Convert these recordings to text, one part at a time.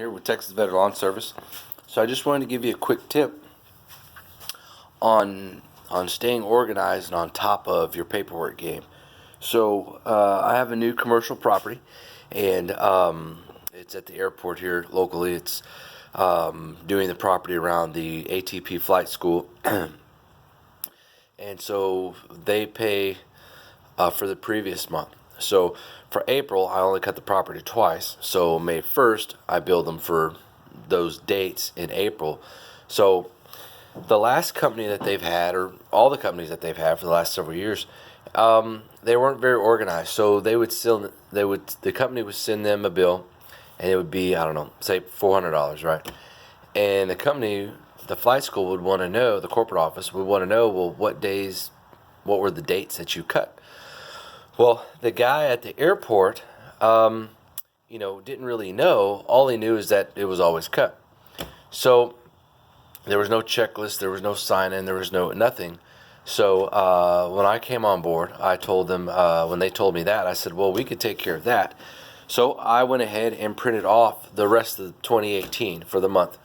here with Texas Veteran Lawn Service. So I just wanted to give you a quick tip on staying organized and on top of your paperwork game. So I have a new commercial property, and it's at the airport here locally. It's doing the property around the ATP flight school, and so they pay for the previous month. So for April, I only cut the property twice. So May 1st, I billed them for those dates in April. So the last company that they've had, or all the companies that they've had for the last several years, they weren't very organized. So the company would send them a bill, and it would be, I don't know, say $400, right? And the flight school would want to know, the corporate office would want to know, well, what were the dates that you cut? Well, the guy at the airport, didn't really know. All he knew is that it was always cut. So there was no checklist, there was no sign-in, there was nothing. So when I came on board, I told them, when they told me that, I said, well, we could take care of that. So I went ahead and printed off the rest of 2018 for the month,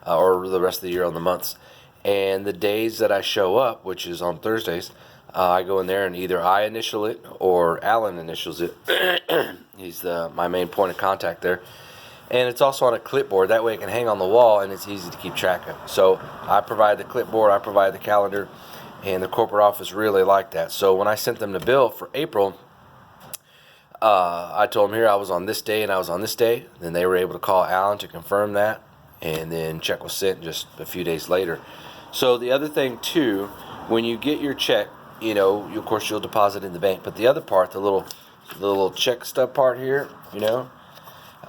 or the rest of the year on the months. And the days that I show up, which is on Thursdays, I go in there and either I initial it or Alan initials it. He's my main point of contact there. And it's also on a clipboard. That way it can hang on the wall and it's easy to keep track of. So I provide the clipboard, I provide the calendar, and the corporate office really liked that. So when I sent them the bill for April, I told them here I was on this day and I was on this day. Then they were able to call Alan to confirm that, and then check was sent just a few days later. So the other thing too, when you get your check, of course you'll deposit in the bank, but the other part, the little check stub part here,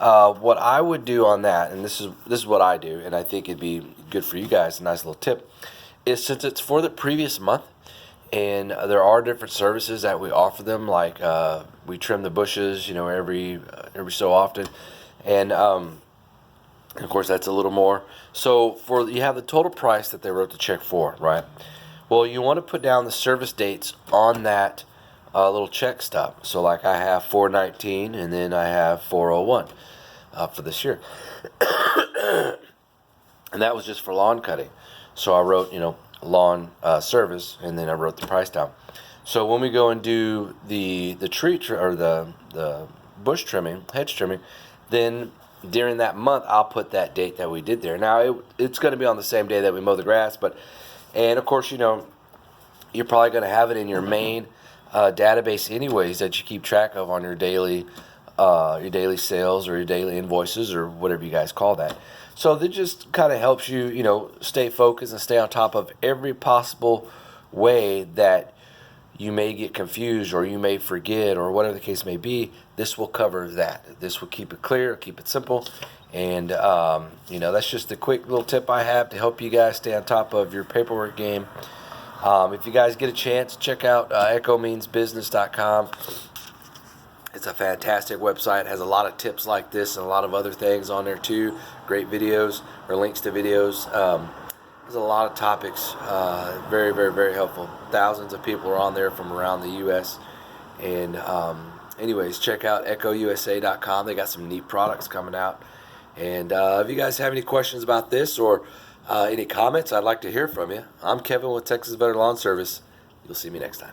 what I would do on that, and this is what I do, and I think it'd be good for you guys, a nice little tip, is since it's for the previous month, and there are different services that we offer them, like we trim the bushes, every so often, and of course that's a little more. So you have the total price that they wrote the check for, right? Well, you want to put down the service dates on that little check stub. So like I have 4/19 and then I have 4/01 for this year. And that was just for lawn cutting. So I wrote, lawn service, and then I wrote the price down. So when we go and do the tree or the bush trimming, hedge trimming, then during that month I'll put that date that we did there. Now it's going to be on the same day that we mow the grass, and of course, you're probably going to have it in your main database anyways that you keep track of on your daily sales or your daily invoices or whatever you guys call that. So that just kind of helps you, stay focused and stay on top of every possible way that you may get confused or you may forget or whatever the case may be. This will cover that. This will keep it clear, keep it simple. And, that's just a quick little tip I have to help you guys stay on top of your paperwork game. If you guys get a chance, check out echomeansbusiness.com. It's a fantastic website. It has a lot of tips like this and a lot of other things on there too. Great videos or links to videos. There's a lot of topics. Very, very, very helpful. Thousands of people are on there from around the U.S. And anyways, check out echousa.com. They got some neat products coming out. And if you guys have any questions about this or any comments, I'd like to hear from you. I'm Kevin with Texas Veteran Lawn Service. You'll see me next time.